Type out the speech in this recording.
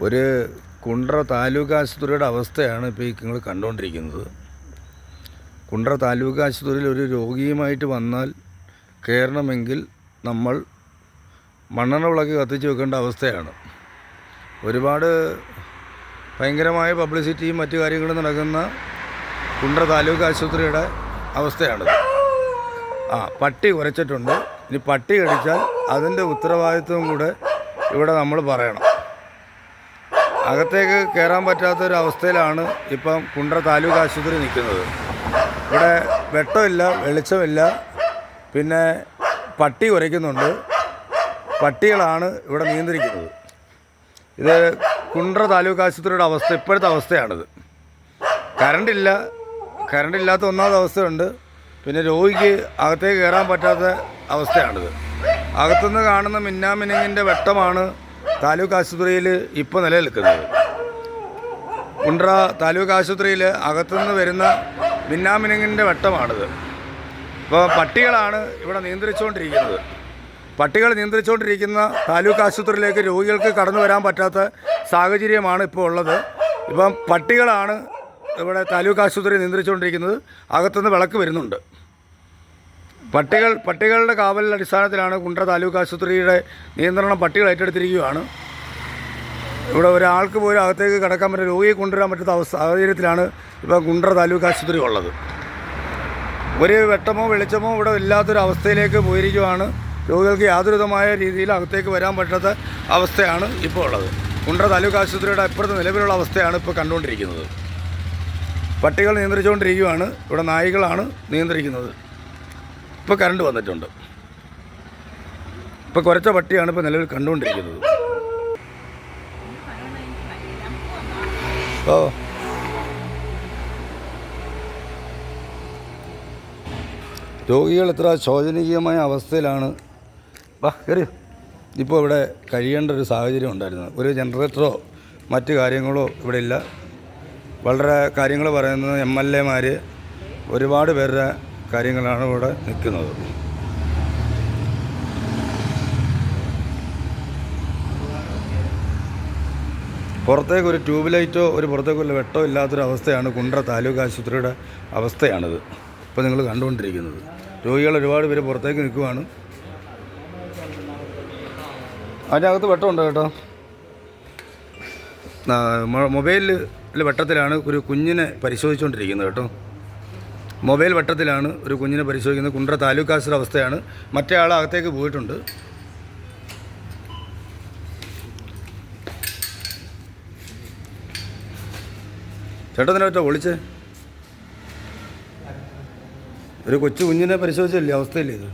ഒരു കുണ്ട്ര താലൂക്ക് ആശുപത്രിയുടെ അവസ്ഥയാണ് ഇപ്പോൾ ഈ നിങ്ങൾ കണ്ടുകൊണ്ടിരിക്കുന്നത്. കുണ്ട്ര താലൂക്ക് ആശുപത്രിയിൽ ഒരു രോഗിയുമായിട്ട് വന്നാൽ കയറണമെങ്കിൽ നമ്മൾ മണ്ണെണ്ണ വിളക്ക് കത്തിച്ച് വെക്കേണ്ട അവസ്ഥയാണ്. ഒരുപാട് ഭയങ്കരമായ പബ്ലിസിറ്റിയും മറ്റു കാര്യങ്ങളും നടക്കുന്ന കുണ്ട്ര താലൂക്ക് ആശുപത്രിയുടെ അവസ്ഥയാണിത്. പട്ടി കുരച്ചിട്ടുണ്ട്. ഇനി പട്ടി കടിച്ചാൽ അതിൻ്റെ ഉത്തരവാദിത്വം കൂടെ ഇവിടെ നമ്മൾ പറയണം. അകത്തേക്ക് കയറാൻ പറ്റാത്തൊരവസ്ഥയിലാണ് ഇപ്പം കുണ്ട്ര താലൂക്ക് ആശുപത്രി നിൽക്കുന്നത്. ഇവിടെ വെട്ടമില്ല, വെളിച്ചമില്ല, പിന്നെ പട്ടി കുരയ്ക്കുന്നുണ്ട്. പട്ടികളാണ് ഇവിടെ നിയന്ത്രിക്കുന്നത്. ഇത് കുണ്ട്ര താലൂക്ക് ആശുപത്രിയുടെ അവസ്ഥ, ഇപ്പോഴത്തെ അവസ്ഥയാണിത്. കറണ്ടില്ലാത്ത ഒന്നാമത്തെ അവസ്ഥയുണ്ട്. പിന്നെ രോഗിക്ക് അകത്തേക്ക് കയറാൻ പറ്റാത്ത അവസ്ഥയാണിത്. അകത്തുനിന്ന് കാണുന്ന മിന്നാമിനുങ്ങിൻ്റെ വെട്ടമാണ് താലൂക്ക് ആശുപത്രിയിൽ ഇപ്പോൾ നിലനിൽക്കുന്നത്. കുണ്ട്ര താലൂക്ക് ആശുപത്രിയിൽ അകത്തുനിന്ന് വരുന്ന മിന്നാമിനുങ്ങിൻ്റെ വെട്ടമാണിത്. ഇപ്പോൾ പട്ടികളാണ് ഇവിടെ നിയന്ത്രിച്ചുകൊണ്ടിരിക്കുന്നത്. പട്ടികൾ നിയന്ത്രിച്ചുകൊണ്ടിരിക്കുന്ന താലൂക്ക് ആശുപത്രിയിലേക്ക് രോഗികൾക്ക് കടന്നു വരാൻ പറ്റാത്ത സാഹചര്യമാണ് ഇപ്പോൾ ഉള്ളത്. ഇപ്പം പട്ടികളാണ് ഇവിടെ താലൂക്ക് ആശുപത്രി നിയന്ത്രിച്ചുകൊണ്ടിരിക്കുന്നത്. അകത്തുനിന്ന് വിളക്ക് വരുന്നുണ്ട്. പട്ടികളുടെ കാവലിൻ്റെ അടിസ്ഥാനത്തിലാണ് കുണ്ട്ര താലൂക്ക് ആശുപത്രിയുടെ നിയന്ത്രണം പട്ടികൾ ഏറ്റെടുത്തിരിക്കുകയാണ്. ഇവിടെ ഒരാൾക്ക് പോലും അകത്തേക്ക് കടക്കാൻ പറ്റുന്ന, രോഗിയെ കൊണ്ടുവരാൻ പറ്റാത്ത സാഹചര്യത്തിലാണ് ഇപ്പം കുണ്ട്ര താലൂക്ക് ആശുപത്രി ഉള്ളത്. ഒരു വെട്ടമോ വെളിച്ചമോ ഇവിടെ ഇല്ലാത്തൊരവസ്ഥയിലേക്ക് പോയിരിക്കുകയാണ്. രോഗികൾക്ക് യാതൊരുവിധമായ രീതിയിൽ അകത്തേക്ക് വരാൻ പറ്റാത്ത അവസ്ഥയാണ് ഇപ്പോൾ ഉള്ളത്. കുണ്ട്ര താലൂക്ക് ആശുപത്രിയുടെ ഇപ്പോഴത്തെ നിലവിലുള്ള അവസ്ഥയാണ് ഇപ്പോൾ കണ്ടുകൊണ്ടിരിക്കുന്നത്. പട്ടികൾ നിയന്ത്രിച്ചുകൊണ്ടിരിക്കുകയാണ്. ഇവിടെ നായ്ക്കളാണ് നിയന്ത്രിക്കുന്നത്. ഇപ്പോൾ കറണ്ട് വന്നിട്ടുണ്ട്. ഇപ്പോൾ കുറച്ച പട്ടിയാണ് ഇപ്പോൾ നിലവിൽ കണ്ടുകൊണ്ടിരിക്കുന്നത്. രോഗികൾ ഇത്ര ശോചനീയമായ അവസ്ഥയിലാണ് ഇപ്പോൾ ഇവിടെ കഴിയേണ്ട ഒരു സാഹചര്യം ഉണ്ടായിരുന്നത്. ഒരു ജനറേറ്ററോ മറ്റു കാര്യങ്ങളോ ഇവിടെ ഇല്ല. വളരെ കാര്യങ്ങൾ പറയുന്നത് MLA ഒരുപാട് പേരുടെ കാര്യങ്ങളാണ് ഇവിടെ നിൽക്കുന്നത്. പുറത്തേക്ക് ഒരു ട്യൂബ് ലൈറ്റോ പുറത്തേക്കുള്ള വെട്ടോ ഇല്ലാത്തൊരവസ്ഥയാണ് കുണ്ട്ര താലൂക്ക് ആശുപത്രിയുടെ അവസ്ഥയാണിത് ഇപ്പോൾ നിങ്ങൾ കണ്ടുകൊണ്ടിരിക്കുന്നത്. രോഗികൾ ഒരുപാട് പേര് പുറത്തേക്ക് നിൽക്കുവാണ്. അതിനകത്ത് വെട്ടമുണ്ട് കേട്ടോ. മൊബൈലിൽ വെട്ടത്തിലാണ് ഒരു കുഞ്ഞിനെ പരിശോധിച്ചുകൊണ്ടിരിക്കുന്നത് കേട്ടോ. മൊബൈൽ വെട്ടത്തിലാണ് ഒരു കുഞ്ഞിനെ പരിശോധിക്കുന്നത്. കുണ്ട്ര താലൂക്ക് ആശുപത്രി അവസ്ഥയാണ്. മറ്റേ ആൾ അകത്തേക്ക് പോയിട്ടുണ്ട്. ചേട്ടത്തിനെ പറ്റോ വിളിച്ചേ? ഒരു കൊച്ചു കുഞ്ഞിനെ പരിശോധിച്ചില്ലേ അവസ്ഥയില്ലേ ഇത്?